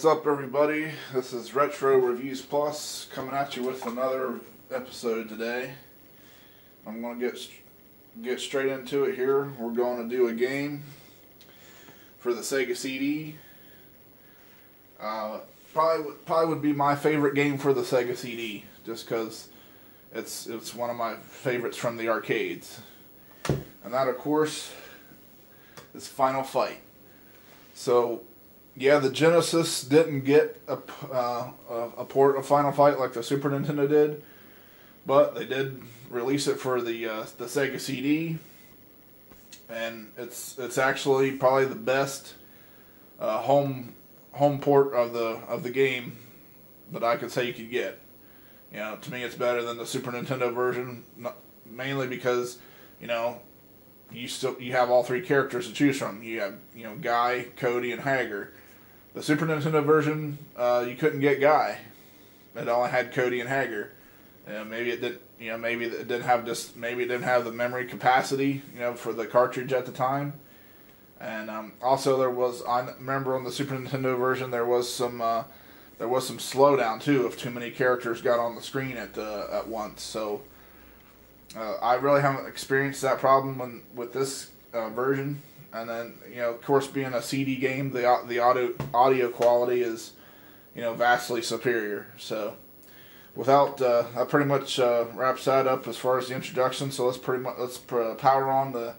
What's up, everybody? This is Retro Reviews Plus coming at you with another episode today. I'm going to get straight into it here. We're going to do a game for the Sega CD. Probably would be my favorite game for the Sega CD, just because it's one of my favorites from the arcades. And that, of course, is Final Fight. So, yeah, the Genesis didn't get a port of Final Fight like the Super Nintendo did, but they did release it for the Sega CD, and it's actually probably the best home port of the game that I could say you could get. You know, to me, it's better than the Super Nintendo version, mainly because, you know, you have all three characters to choose from. You have, you know, Guy, Cody, and Hager. The Super Nintendo version, you couldn't get Guy. It only had Cody and Hager. Maybe it did. You know, maybe it didn't have the memory capacity, you know, for the cartridge at the time. And also I remember on the Super Nintendo version there was some slowdown too if too many characters got on the screen at once. So I really haven't experienced that problem with this version. And then, you know, of course, being a CD game, the audio quality is, you know, vastly superior. So, that pretty much wraps that up as far as the introduction. So let's power on the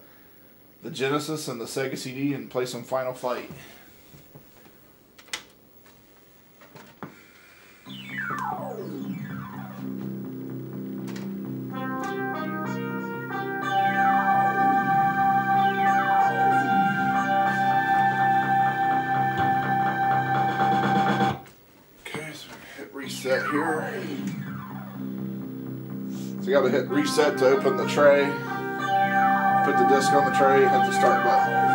Genesis and the Sega CD and play some Final Fight. Reset here. So you gotta hit reset to open the tray. Put the disc on the tray, hit the start button.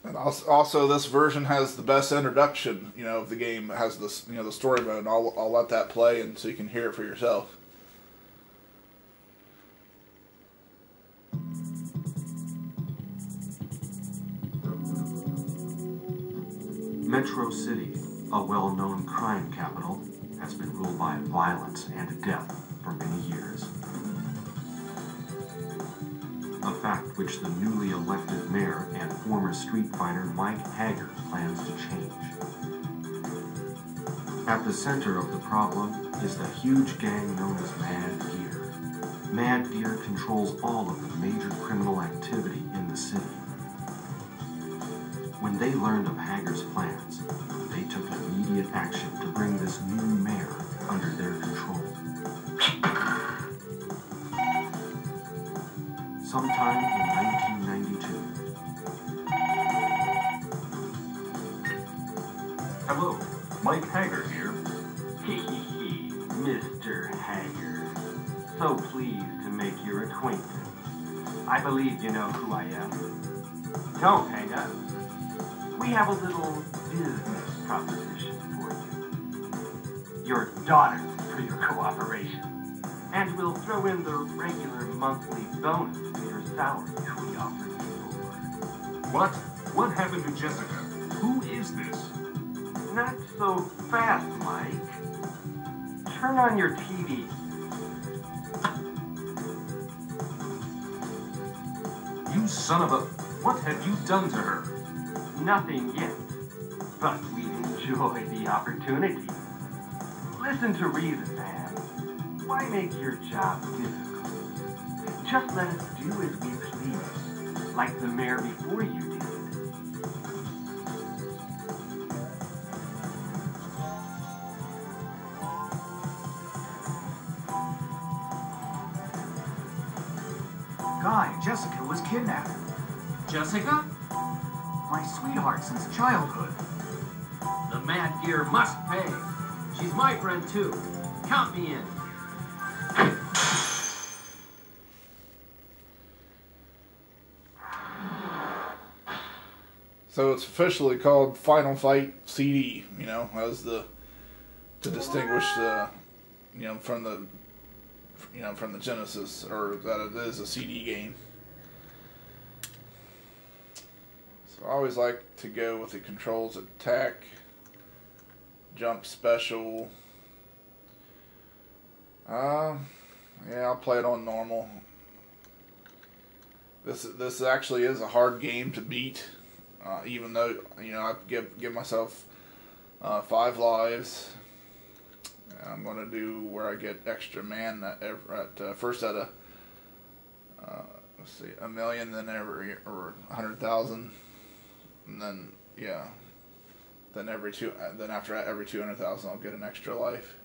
And also, this version has the best introduction, you know, of the game. It has this, you know, the story mode. And I'll let that play, and so you can hear it for yourself. Metro City, a well-known crime capital, has been ruled by violence and death for many years. A fact which the newly elected mayor and former street fighter Mike Hager plans to change. At the center of the problem is the huge gang known as Mad Gear. Mad Gear controls all of the major criminal activity in the city. When they learned of Hager's plans, they took immediate action to bring this new mayor under their control. Sometime in 1992. Hello, Mike Hager here. Hee Mr. Hager. So pleased to make your acquaintance. I believe you know who I am. Don't hang up. We have a little business proposition for you. Your daughter for your cooperation. And we'll throw in the regular monthly bonus to your salary we offer you for. What? What happened to Jessica? Who is this? Not so fast, Mike. Turn on your TV. You son of a... What have you done to her? Nothing yet, but we enjoy the opportunity. Listen to reason, man. Why make your job difficult? Just let us do as we please, like the mayor before you did. Guy, Jessica was kidnapped. Jessica? My sweetheart since childhood. The Mad Gear must pay. She's my friend too. Count me in. So it's officially called Final Fight CD, you know, as the to distinguish the, you know, from the Genesis, or that it is a CD game. So I always like to go with the controls: attack, jump, special. Yeah, I'll play it on normal. This actually is a hard game to beat, even though, you know, I give myself 5 lives. I'm going to do where I get extra mana first at a let's see, 1,000,000, then or 100,000, and then then after every 200,000 I'll get an extra life.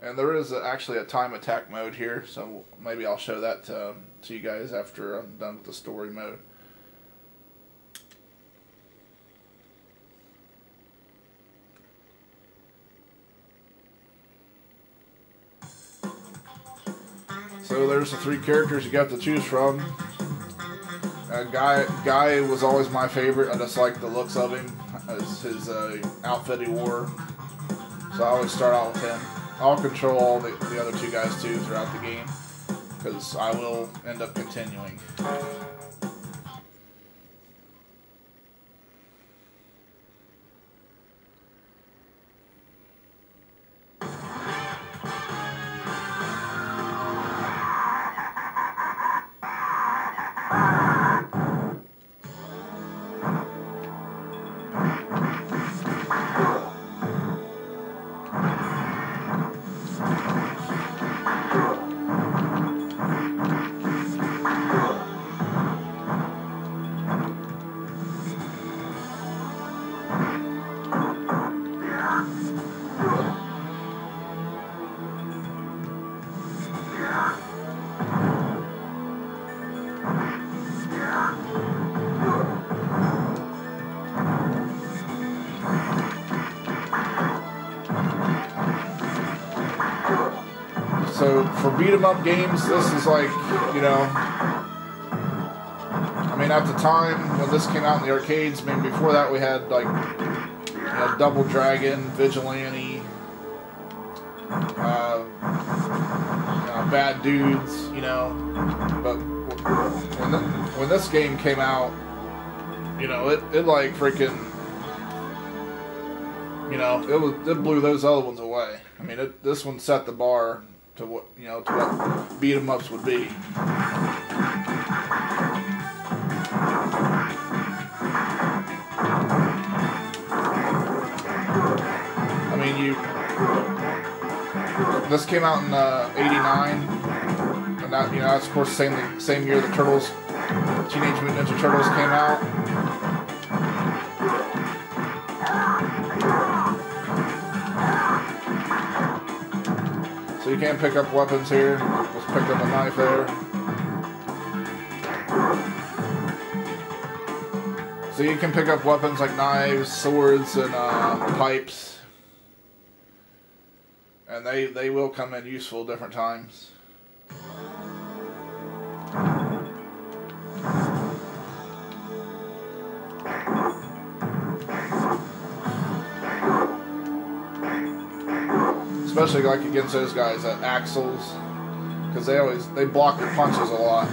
And there is actually a time attack mode here, so maybe I'll show that to you guys after I'm done with the story mode. So there's the 3 characters you got to choose from. Guy was always my favorite. I just like the looks of him, his outfit he wore. So I always start out with him. I'll control all the other 2 guys too throughout the game, because I will end up continuing. So for beat 'em up games, this is like, you know, I mean, at the time when this came out in the arcades, I mean, before that we had like, you know, Double Dragon, Vigilante, Bad Dudes, you know. But when this game came out, you know, it like freaking, you know, it blew those other ones away. I mean, this one set the bar to what, you know, to what beat 'em ups would be. I mean, this came out in '89, and that, you know, that's of course same year the Teenage Mutant Ninja Turtles came out. So you can't pick up weapons here. Just picked up a knife there. So you can pick up weapons like knives, swords, and pipes. And they will come in useful different times. Especially like against those guys at Axles, because they block your punches a lot.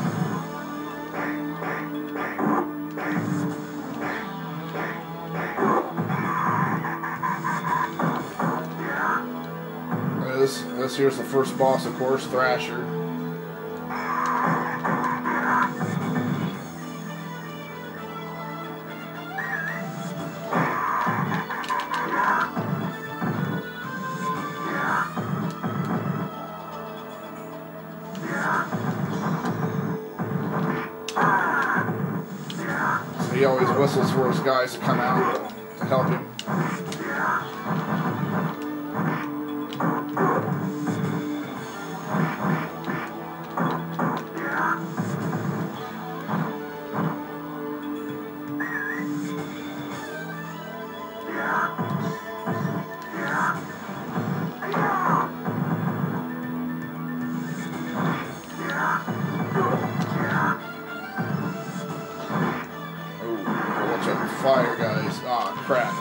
And this here's the first boss, of course, Thrasher. He always whistles for his guys to come out to help him. fire guys. Aw, crap.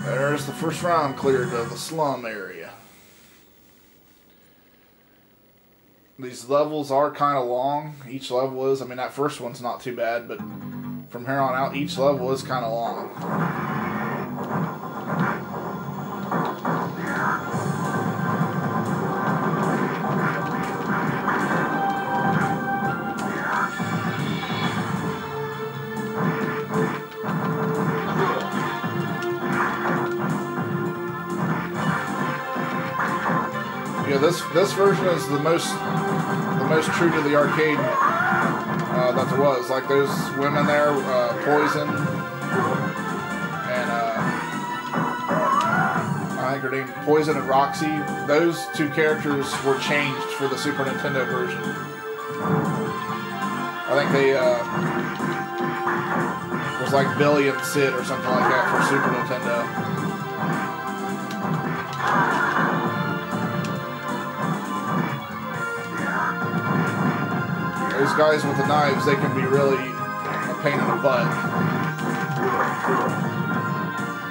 There's the first round cleared of the slum area. These levels are kind of long. Each level is. I mean, that first one's not too bad, but from here on out, each level is kind of long. Yeah, this version is the most true to the arcade that there was. Like those women there, Poison, and I think her name Poison and Roxy. Those two characters were changed for the Super Nintendo version. I think they was like Billy and Sid or something like that for Super Nintendo. Those guys with the knives, they can be really a pain in the butt.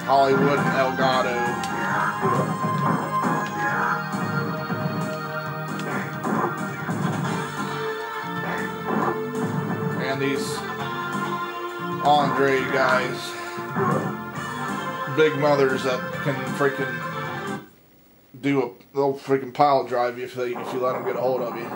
Hollywood and Elgato. And these Andre guys, big mothers that can freaking they'll freaking pile drive you if you let them get a hold of you.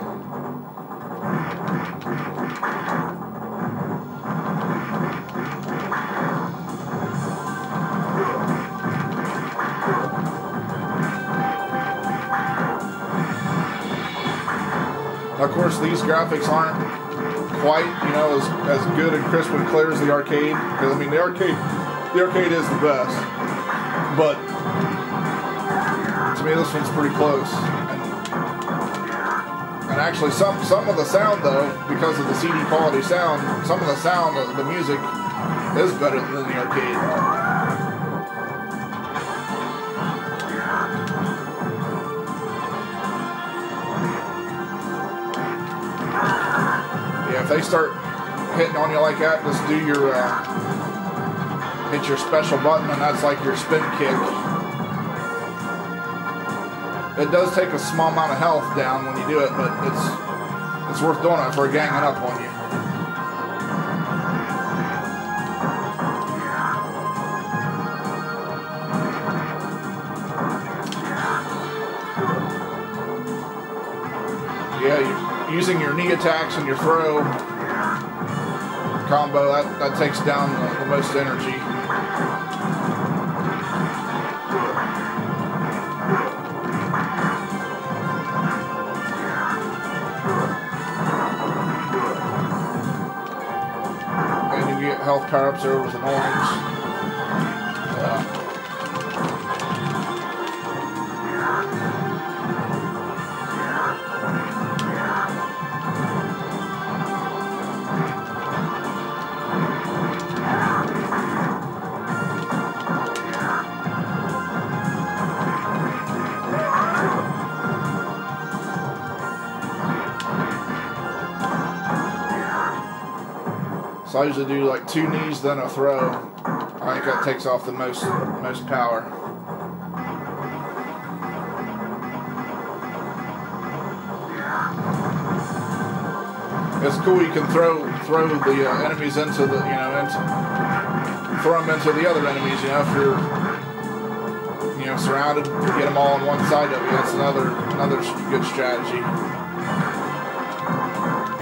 Of course, these graphics aren't quite, as good and crisp and clear as the arcade. Because I mean, the arcade is the best. But to me, this one's pretty close. And actually, some of the sound though, because of the CD quality sound, some of the sound of the music is better than the arcade. If they start hitting on you like that, just do your hit your special button, and that's like your spin kick. It does take a small amount of health down when you do it, but it's worth doing it for ganging up on you. Yeah, using your knee attacks and your throw combo, that takes down the most energy. And you get health power-ups there with an orange. So I usually do like 2 knees, then a throw. I think that takes off the most power. It's cool. You can throw the enemies into the throw them into the other enemies. If you're surrounded, get them all on one side of you. That's another good strategy.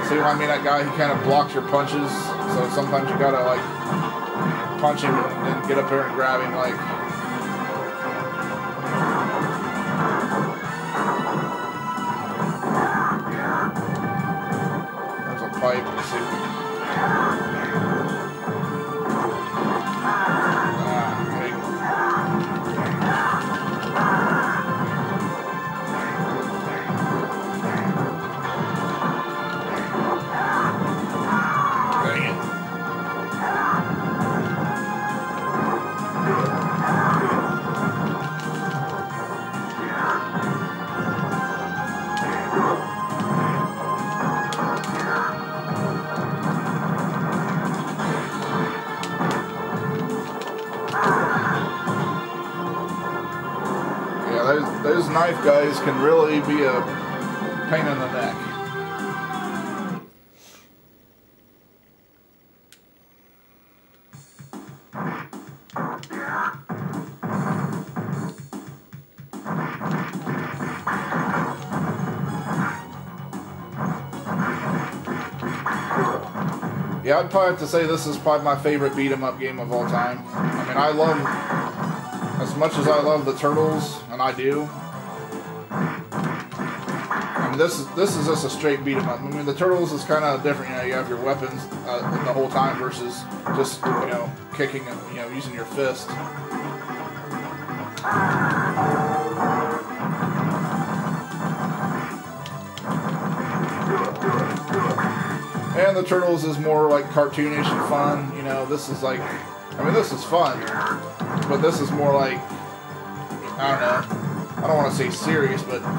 See what I mean? That guy, he kind of blocks your punches. So sometimes you gotta like punch him and get up there and grab him like. There's a pipe. Let's see. those knife guys can really be a pain in the neck. Yeah, I'd probably have to say this is probably my favorite beat 'em up game of all time. I mean, I love, as much as I love the Turtles, and I do. I mean, this is just a straight beat 'em up. I mean, the Turtles is kind of different. You know, you have your weapons the whole time versus just, you know, kicking and, you know, using your fist. And the Turtles is more like cartoonish and fun. You know, this is like, I mean, this is fun, but this is more like, I don't know, I don't want to say serious, but I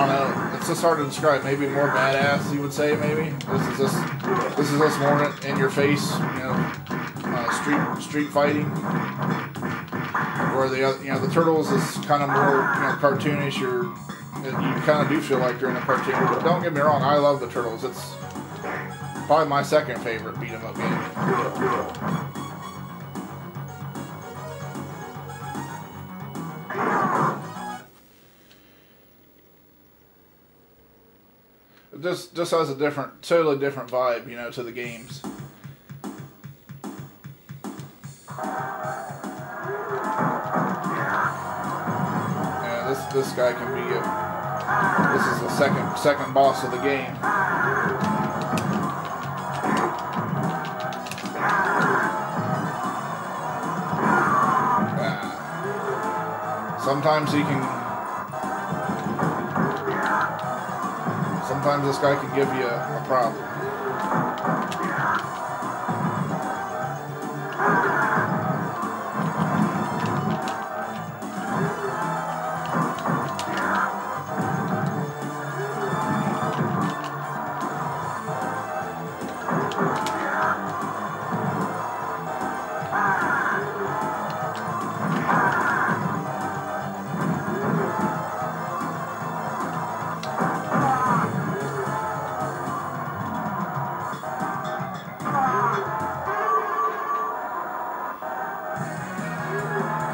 don't know, it's just hard to describe. Maybe more badass, you would say, maybe. This is just more in your face, you know, street fighting. Where the other, you know, the Turtles is kind of more, you know, cartoonish. You kind of do feel like you're in a cartoon, but don't get me wrong, I love the Turtles. It's probably my second favorite beat 'em up game. It just has a totally different vibe, you know, to the games. Yeah, this guy can be this is the second boss of the game. Sometimes he can. Sometimes this guy can give you a problem.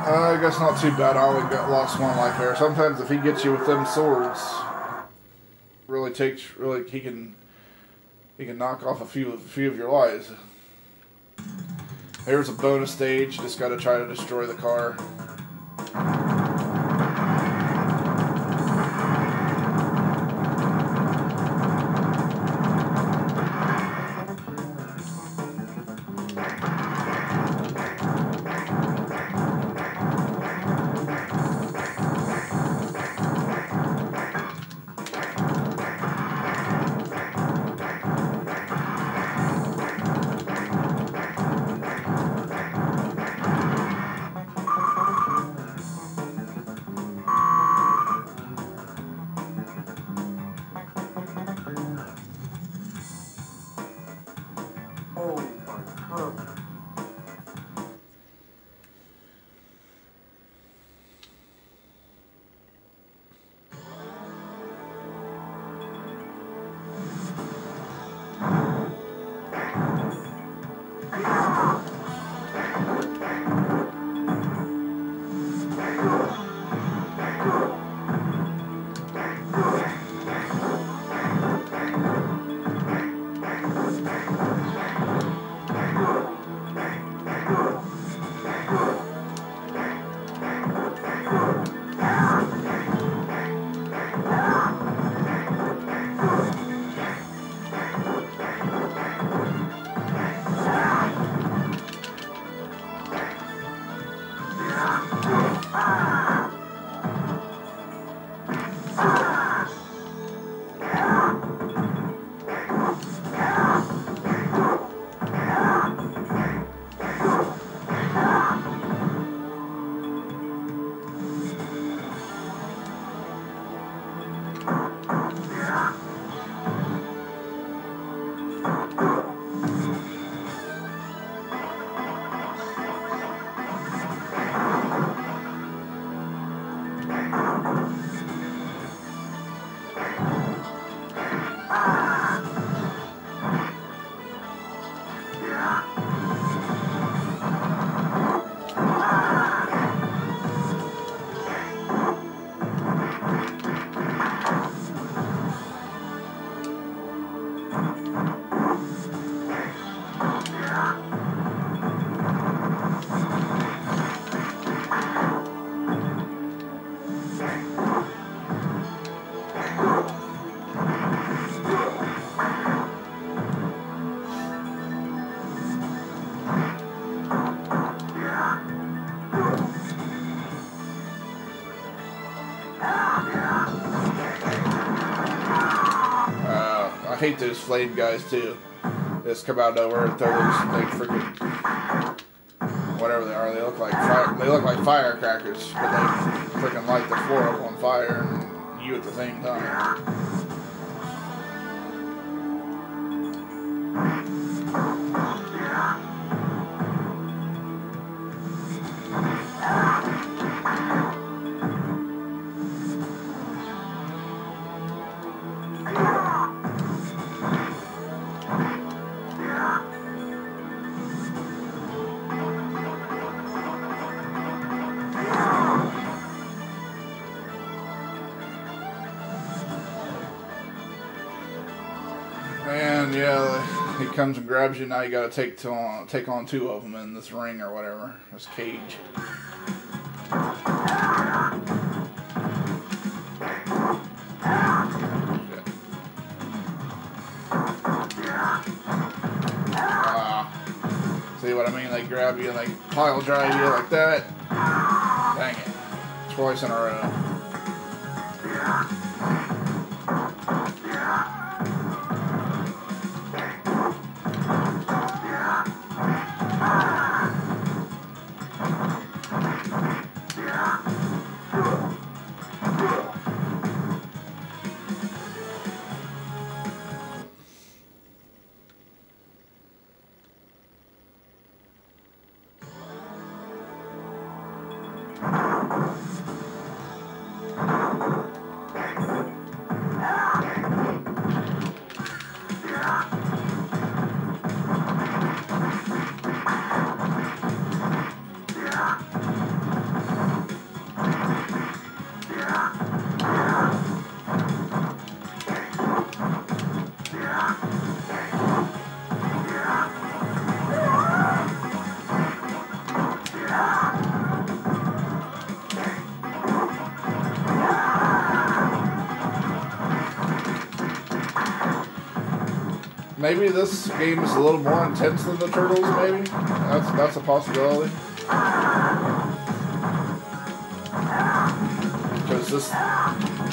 I guess not too bad. I only lost one life there. Sometimes if he gets you with them swords, he can knock off a few of your lives. Here's a bonus stage. Just got to try to destroy the car. I hate those flame guys too. They just come out of nowhere and throw those like freaking whatever they are. They look like firecrackers, but they freaking light the floor up on fire and you at the same time. And yeah, he comes and grabs you. Now you got to take on two of them in this ring or whatever, this cage. See what I mean? They grab you and they pile drive you like that. Dang it! Twice in a row. Maybe this game is a little more intense than the Turtles, maybe? That's a possibility. Because this,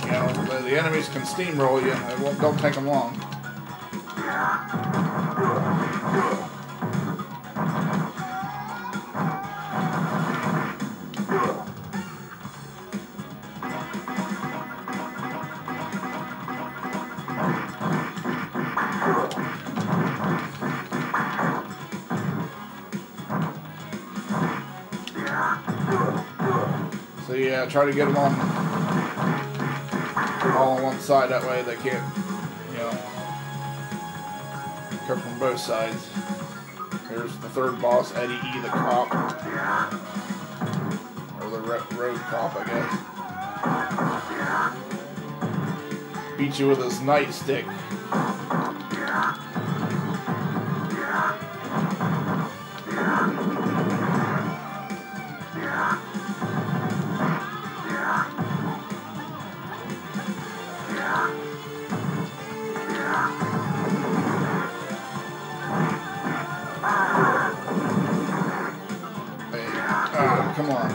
you know, the enemies can steamroll you, and it don't take them long. So yeah, try to get them all on one side, that way they can't, you know, come from both sides. Here's the third boss, Eddie E. the Cop. Or the road cop, I guess. Beat you with his nightstick. Come on.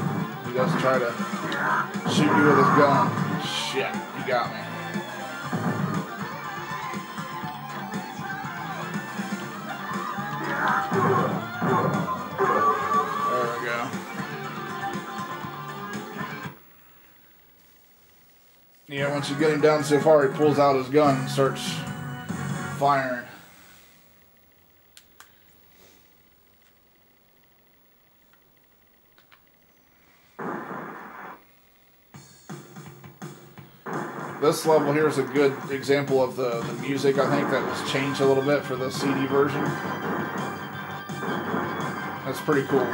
He does try to shoot you with his gun. Shit, he got me. There we go. Yeah, once you get him down so far, he pulls out his gun and starts firing. This level here is a good example of the music, I think, that was changed a little bit for the CD version. That's pretty cool.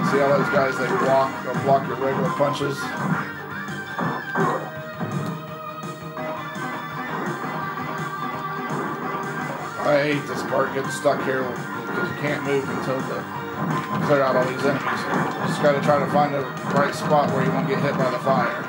See how those guys, they'll block your regular punches. I hate this part, getting stuck here because you can't move until the clear out all these enemies. Just gotta try to find the right spot where you won't get hit by the fire.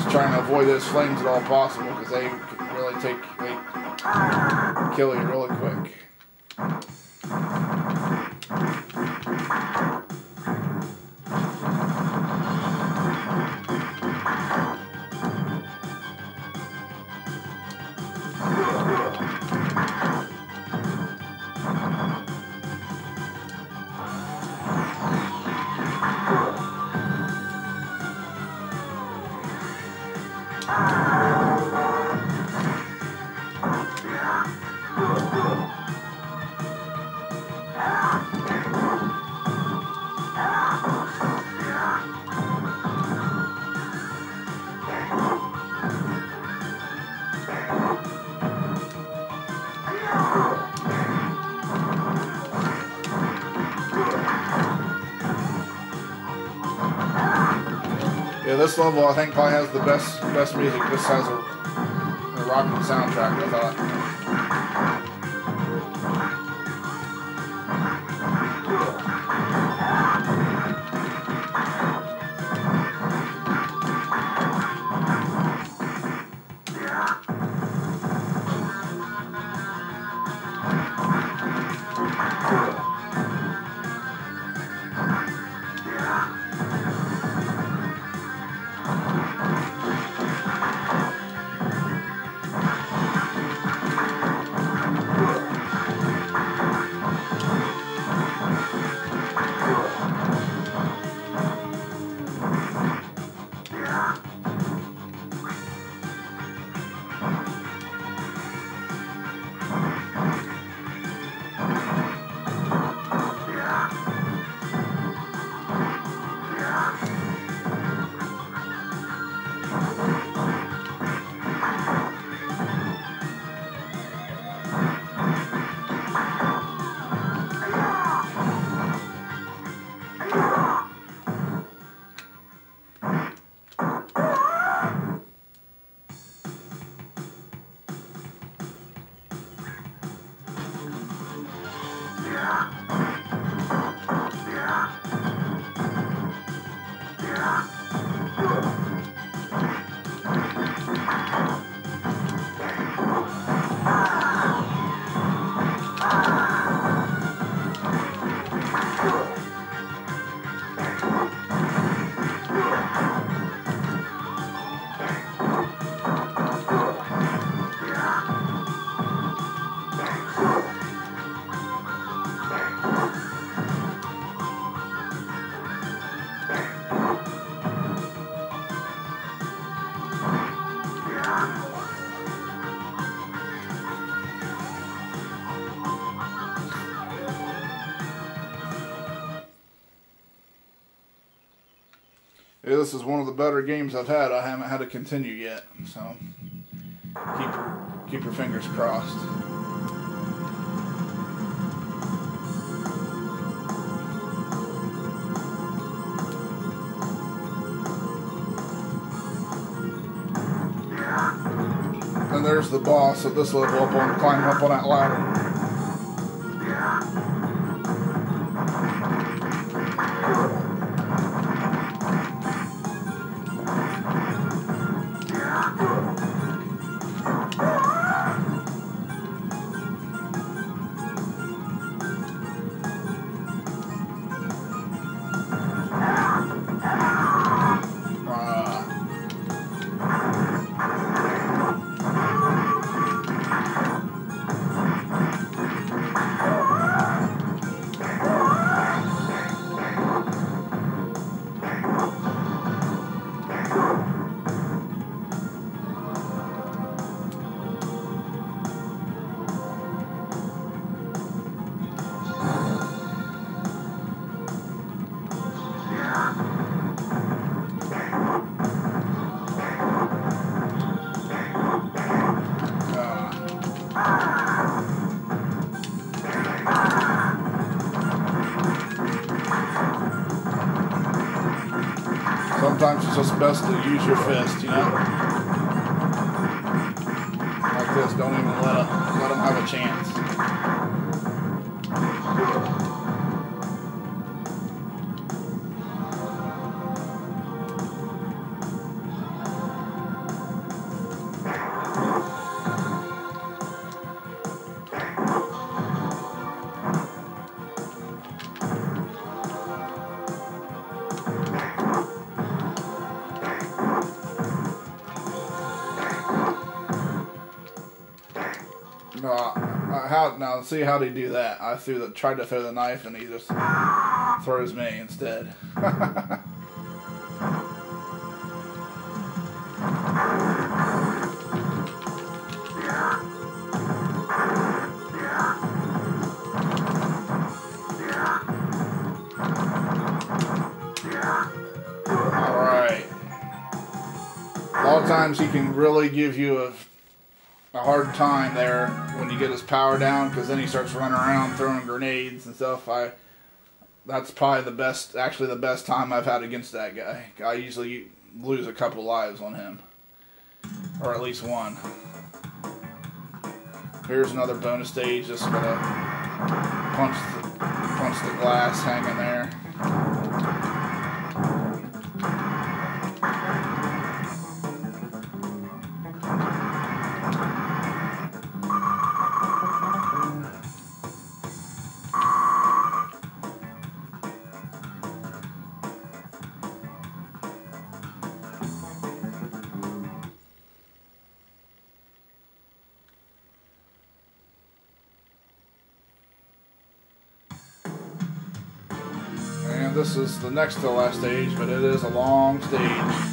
Trying to avoid those flames at all possible because they really kill you really quick. Yeah, this level I think probably has the best music. This has a rocking soundtrack, I thought. Yeah, this is one of the better games I've had. I haven't had to continue yet, so keep your fingers crossed. And there's the boss at this level climb up on that ladder. Sometimes it's just best to use your fist, you know? Like this, don't even let them have a chance. Now see how they do that. I tried to throw the knife and he just throws me instead. Alright. A lot of times he can really give you a hard time there when you get his power down, because then he starts running around throwing grenades and stuff. That's probably the best time I've had against that guy. I usually lose a couple lives on him, or at least one. Here's another bonus stage. Just gonna punch the glass hanging there. This is the next to last stage, but it is a long stage.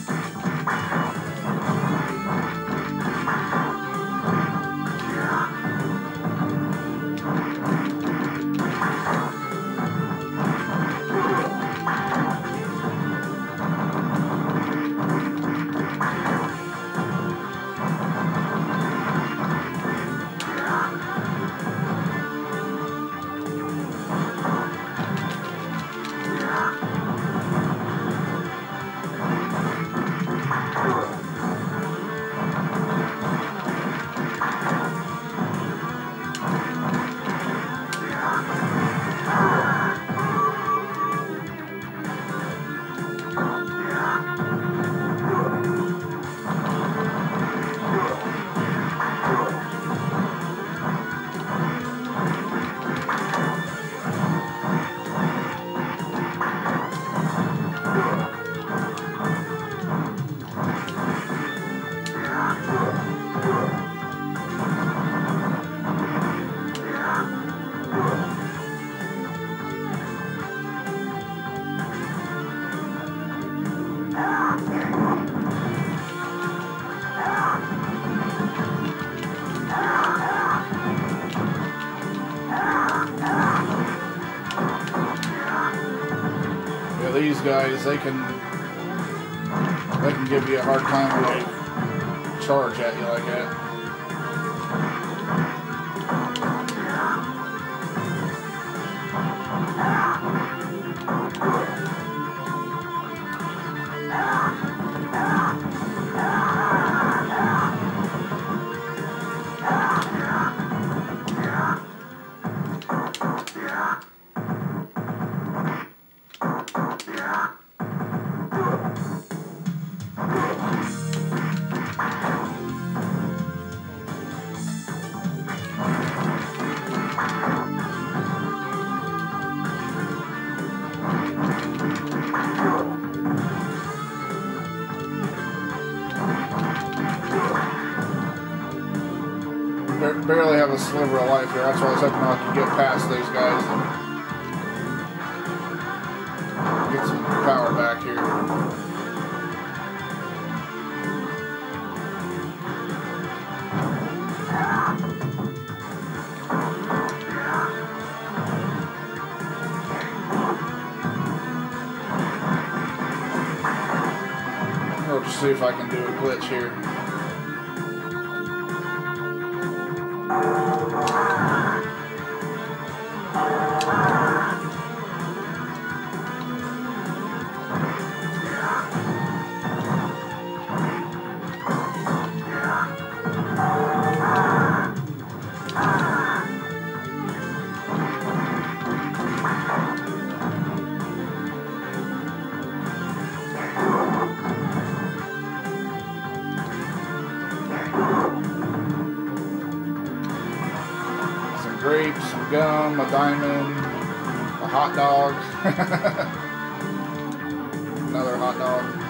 These guys, they can give you a hard time when they charge at you like that. Barely have a sliver of life here. That's why I was hoping I could get past these guys and get some power back here. I'll just see if I can do a glitch here. grape, some gum, a diamond, a hot dog, another hot dog.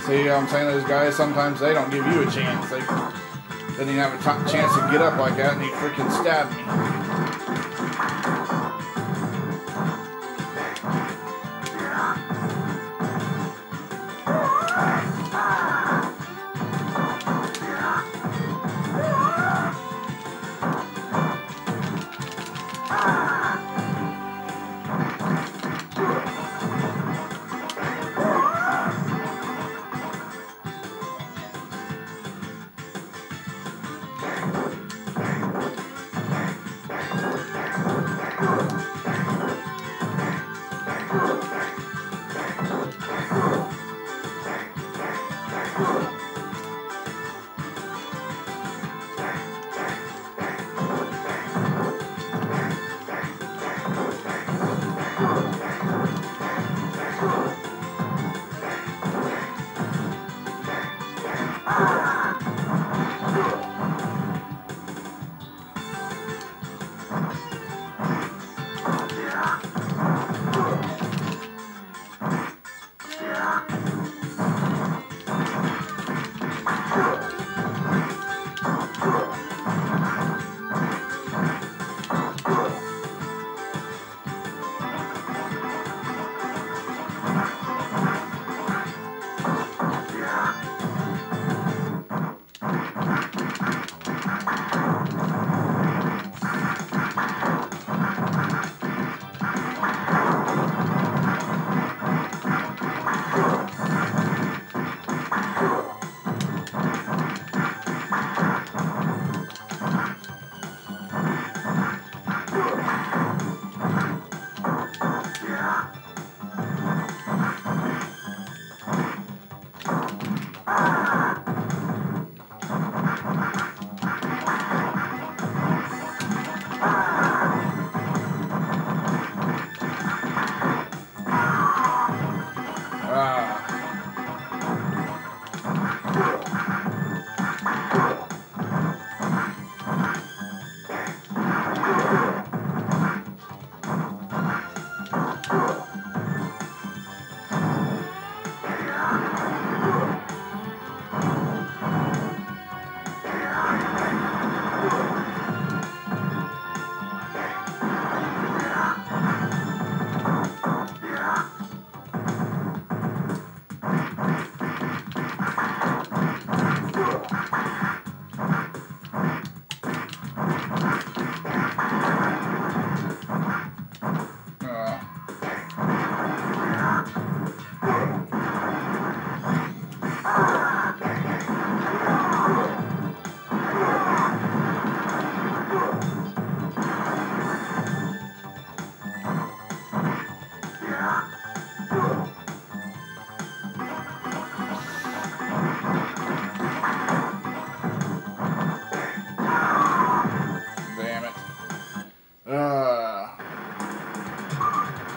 See what I'm saying? Those guys, sometimes they don't give you a chance. They didn't even have a chance to get up like that, and he freaking stabbed me.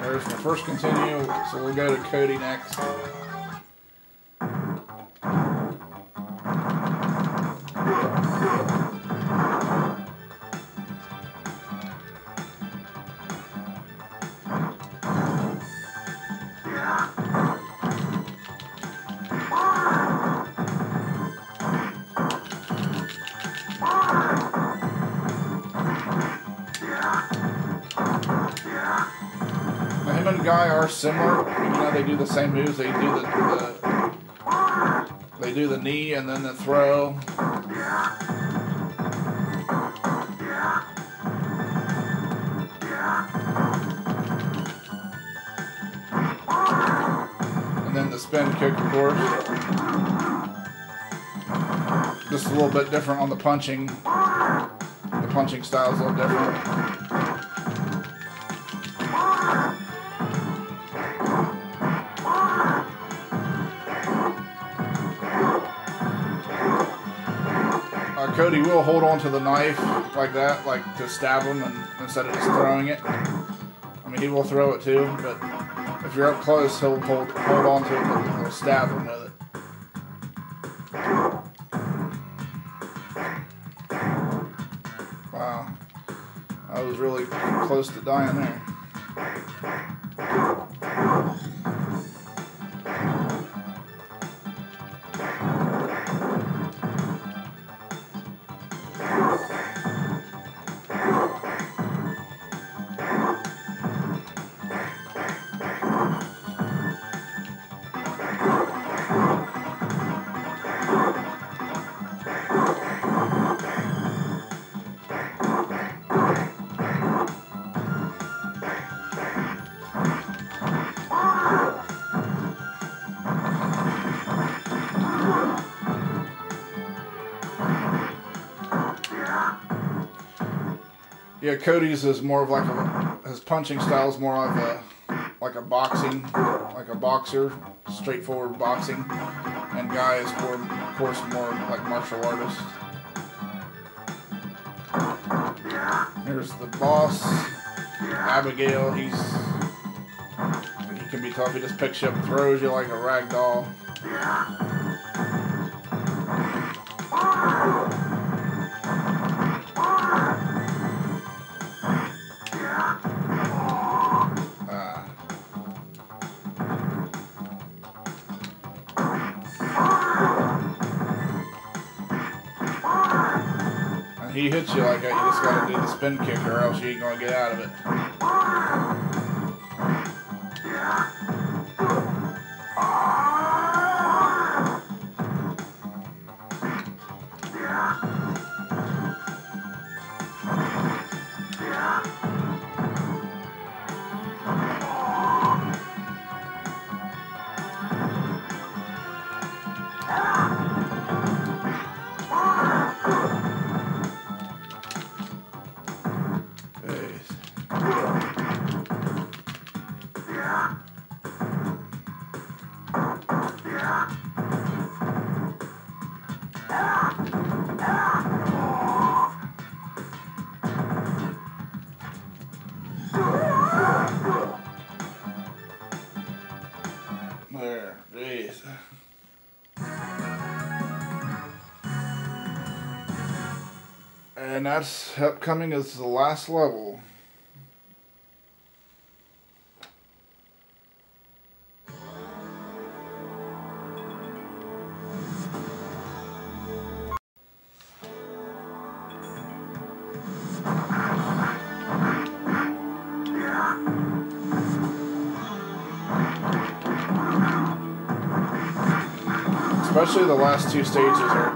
There's my first continue, so we'll go to Cody next. guy are similar. You know, they do the same moves. They do the knee and then the throw. And then the spin kick, of course. Just a little bit different on the punching. The punching style is a little different. Cody will hold on to the knife like that, like to stab him, and instead of just throwing it. I mean, he will throw it too, but if you're up close, he'll hold on to it and he'll stab him with it. Wow, I was really close to dying there. Yeah, Cody's is more of like his punching style is more of like a boxing, like a boxer, straightforward boxing, and Guy is more, of course, more like martial artist. Here's the boss, Abigail. He can be tough. He just picks you up and throws you like a rag doll. He hits you like that, you just gotta do the spin kick or else you ain't gonna get out of it. There, jeez. And that's upcoming as the last level. Especially the last two stages are,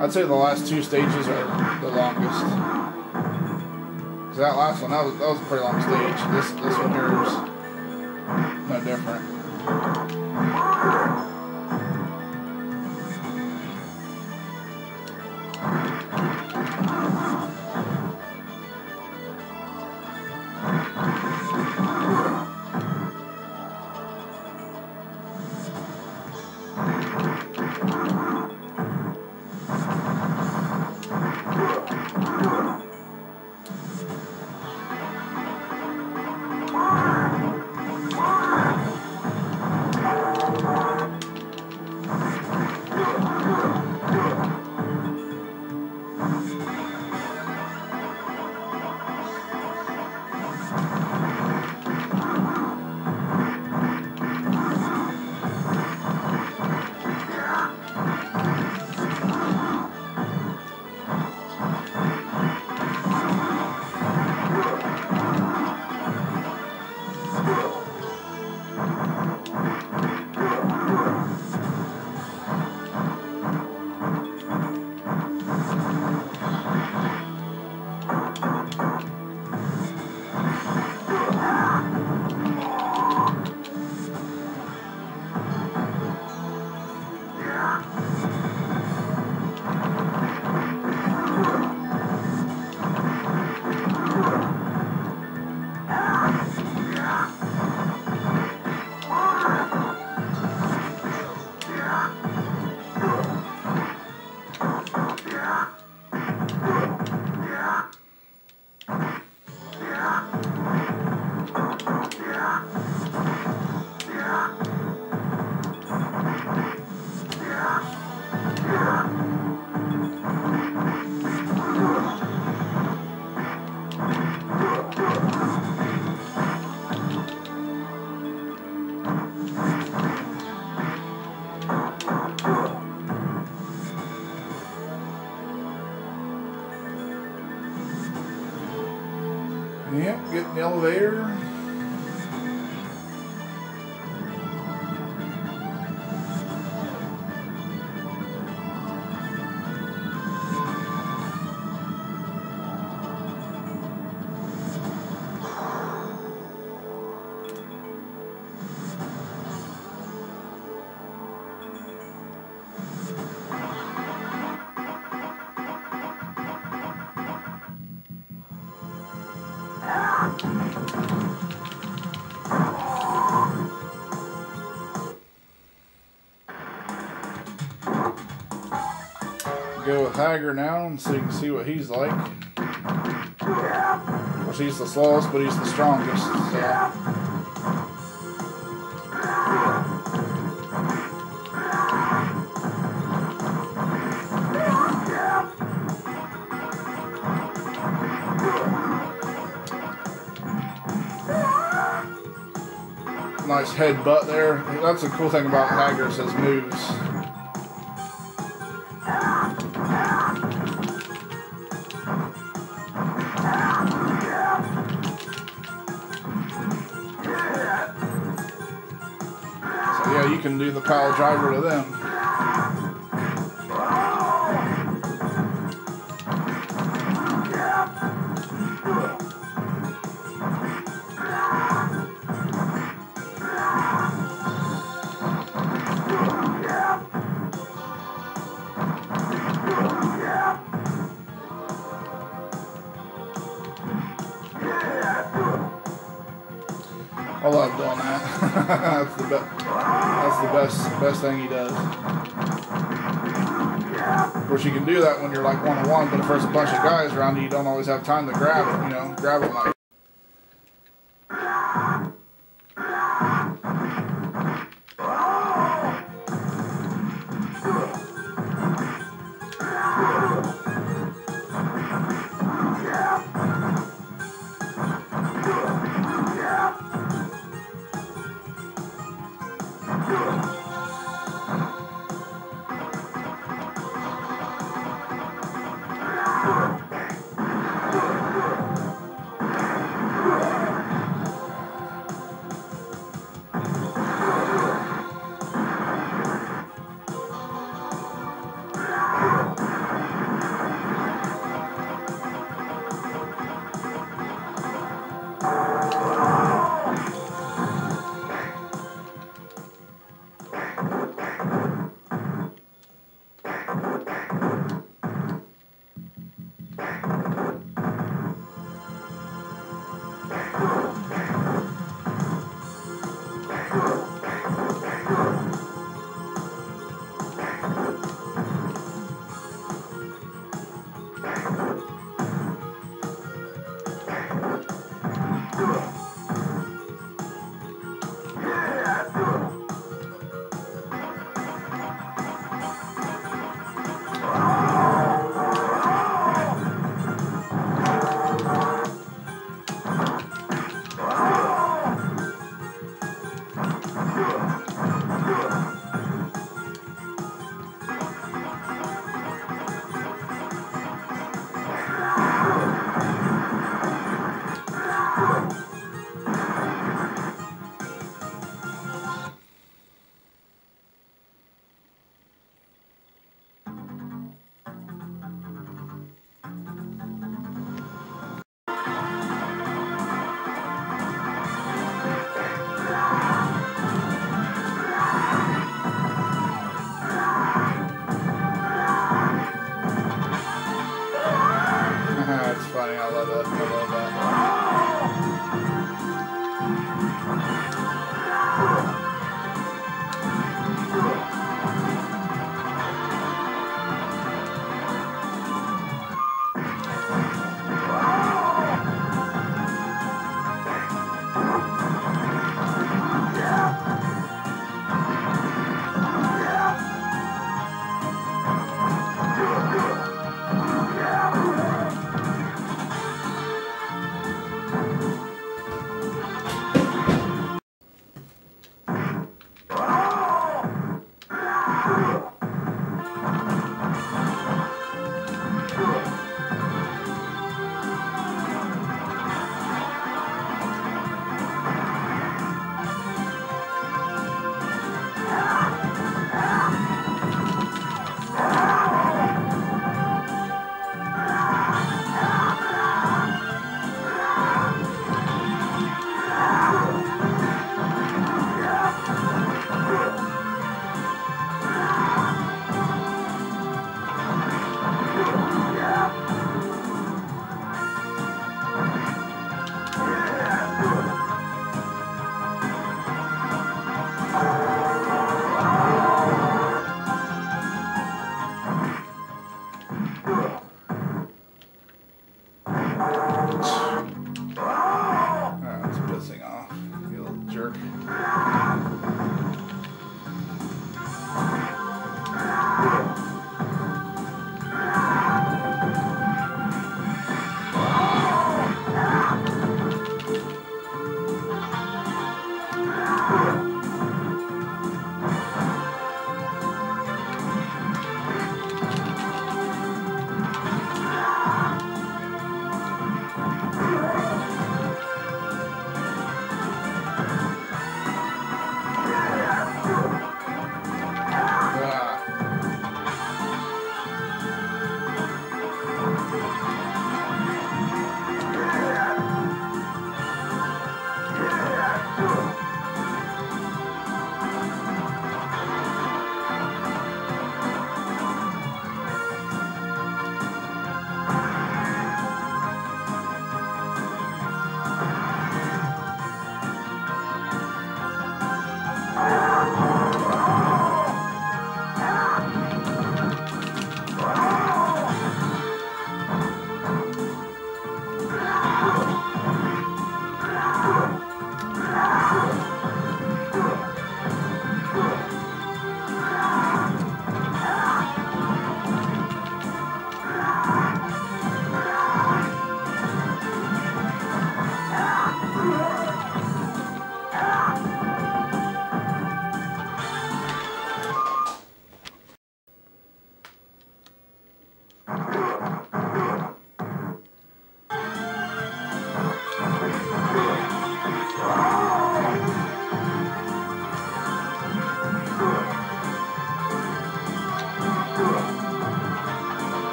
I'd say the last two stages are the longest. Cause that last one, that was a pretty long stage. This one here is no different. Yep, get in the elevator. Go with Hager now, so you can see what he's like. Of course, he's the slowest, but he's the strongest. So. Nice headbutt there. That's the cool thing about Hager's his moves. So yeah, you can do the pile driver to them. I love doing that. That's the best thing he does. Of course, you can do that when you're like one-on-one, but if there's a bunch of guys around you, you don't always have time to grab it. You know, grab it like.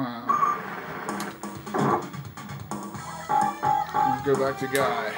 Wow. Let's go back to Guy.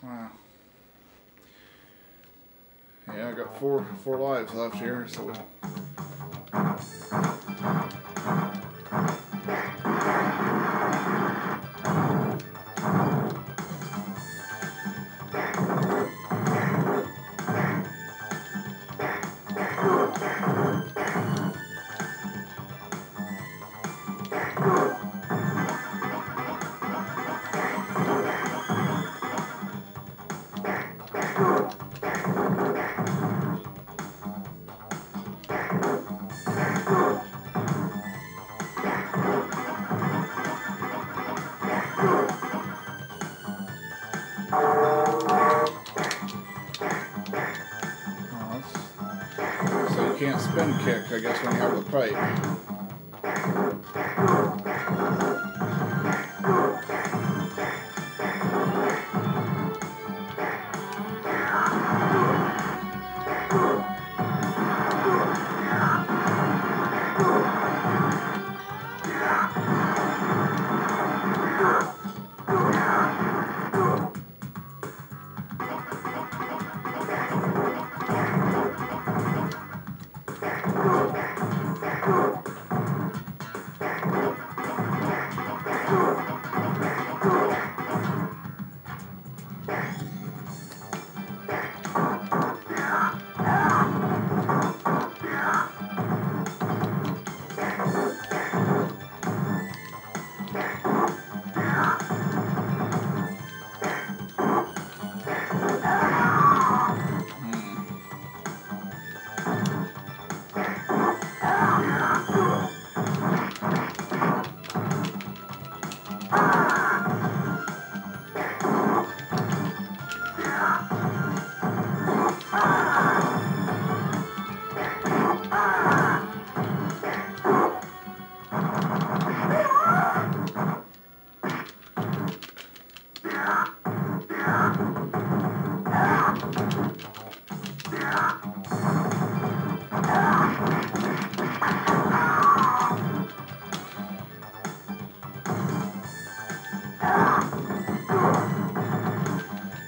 Wow. Yeah, I got four lives left here, so so you can't spin kick, I guess, when you have the pipe.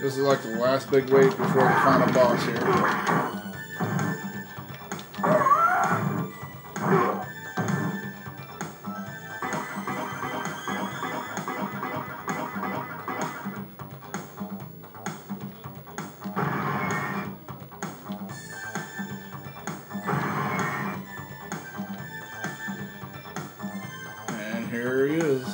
This is like the last big wave before the final boss here. And here he is.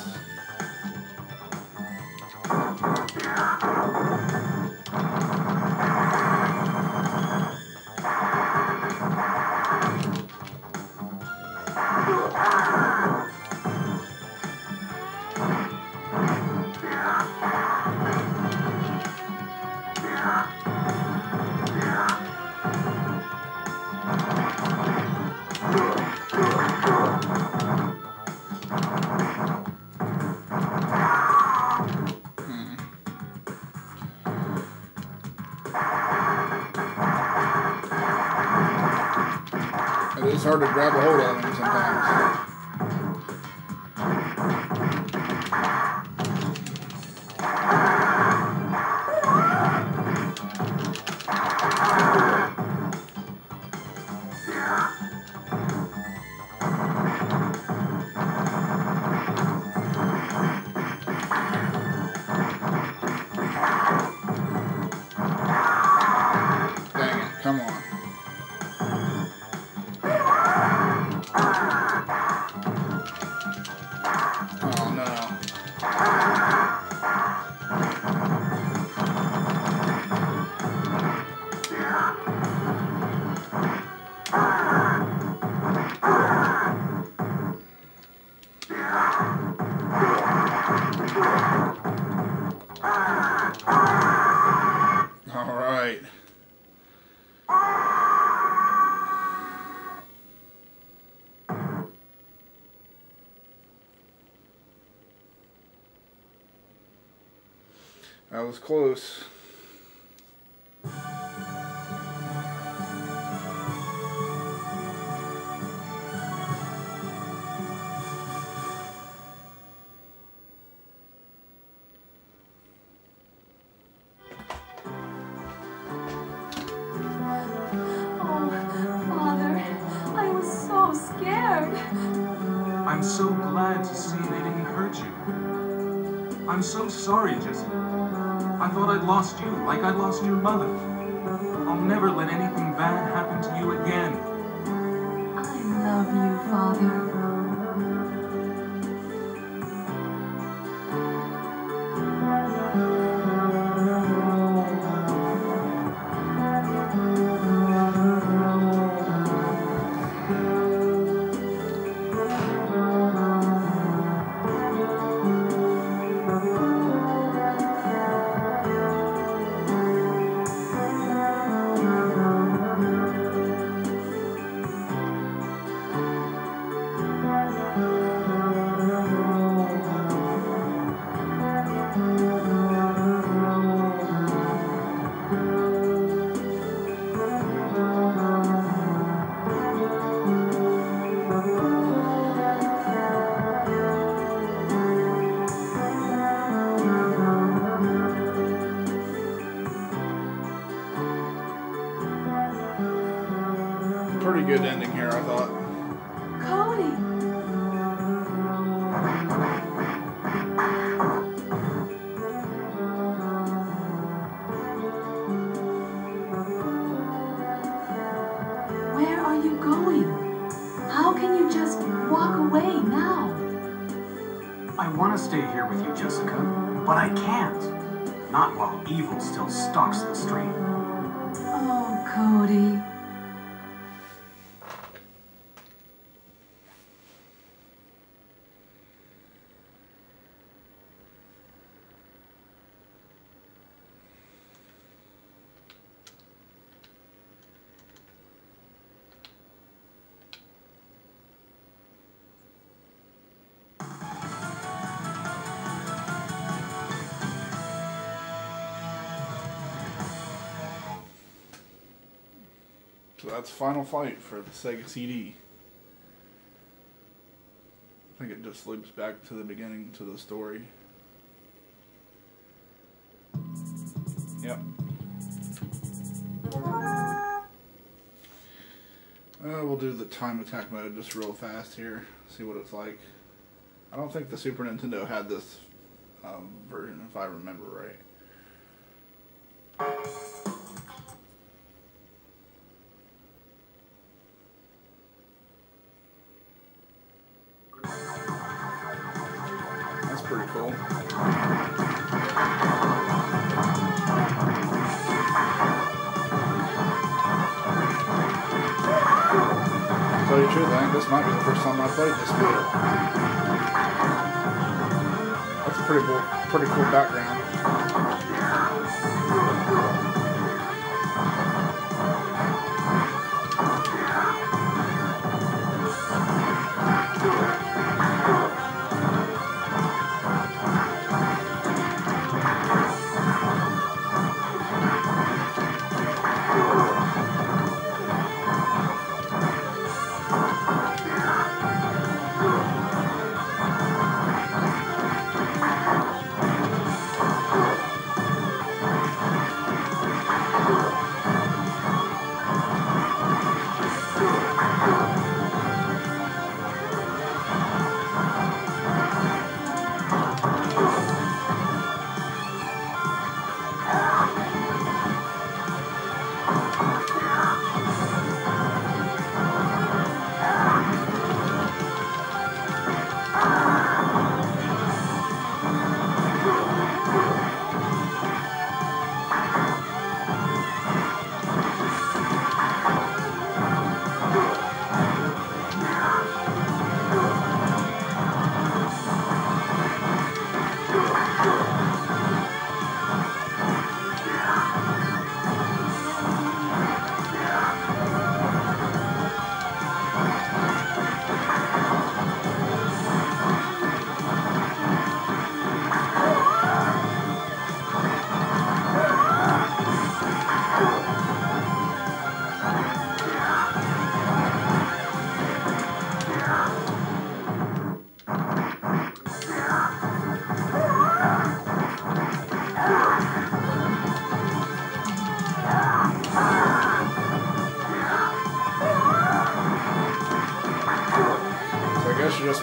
It is hard to grab a hold of him sometimes. That was close. I'm so glad to see they didn't hurt you. I'm so sorry, Jessica. I thought I'd lost you, like I'd lost your mother. I'll never let anything bad happen to you again. I love you, Father. Pretty good ending here, I thought. Cody! Where are you going? How can you just walk away now? I want to stay here with you, Jessica, but I can't. Not while evil still stalks the street. Oh, Cody. So that's Final Fight for the Sega CD. I think it just loops back to the beginning to the story. Yep. We'll do the time attack mode just real fast here. See what it's like. I don't think the Super Nintendo had this version, if I remember right. That's pretty cool. To tell you the truth, I think this might be the first time I played this game. That's a pretty cool background.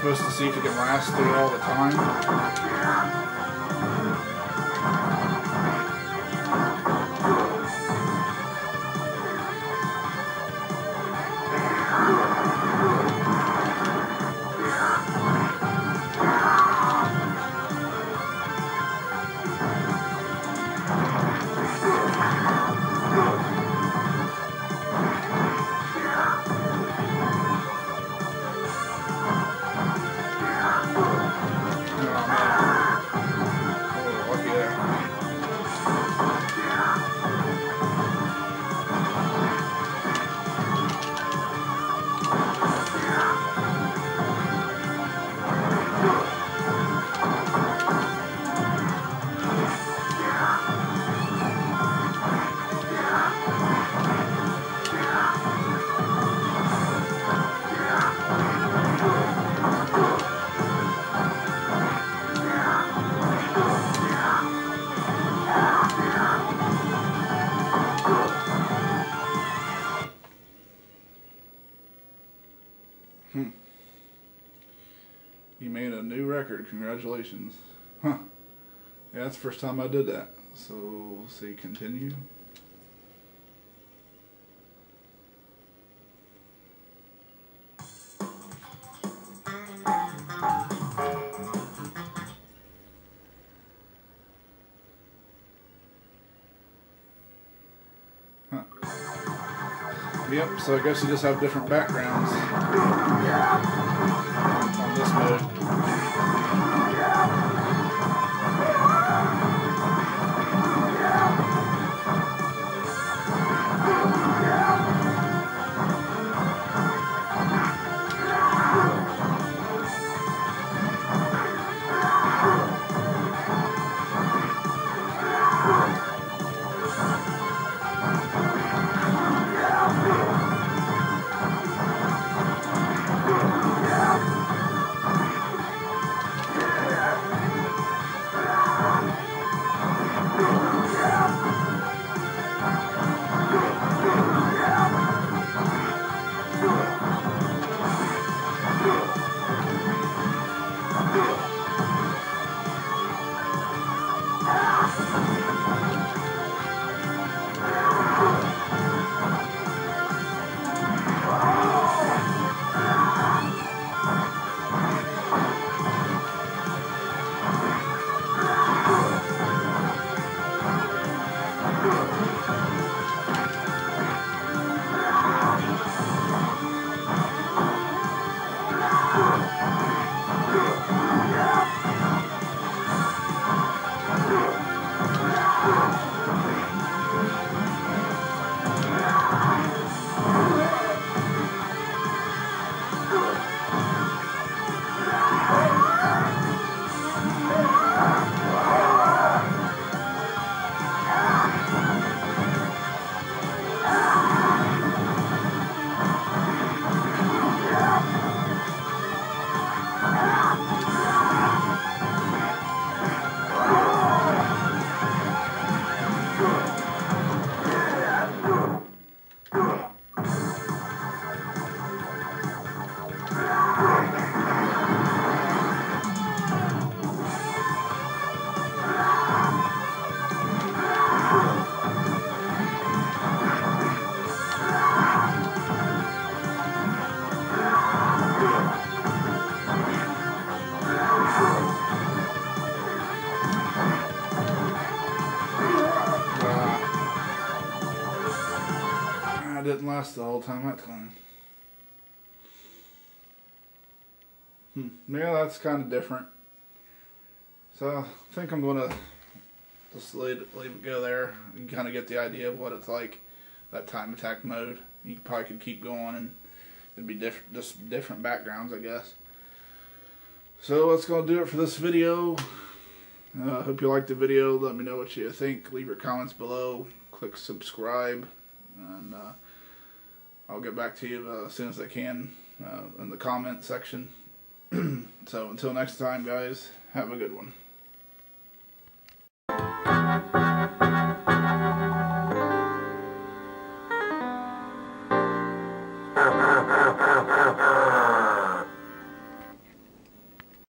supposed to see if it can last through all the time. You made a new record. Congratulations. Huh. Yeah, that's the first time I did that. So, we'll see. Continue. Huh. Yep, so I guess you just have different backgrounds on this mode. Didn't last the whole time that time. Yeah, that's kind of different. So I think I'm going to just leave it go there. You can kind of get the idea of what it's like, that time attack mode. You probably could keep going and it'd be just different backgrounds, I guess. So that's going to do it for this video. I hope you liked the video. Let me know what you think. Leave your comments below. Click subscribe. And I'll get back to you as soon as I can in the comment section. So until next time, guys, have a good one.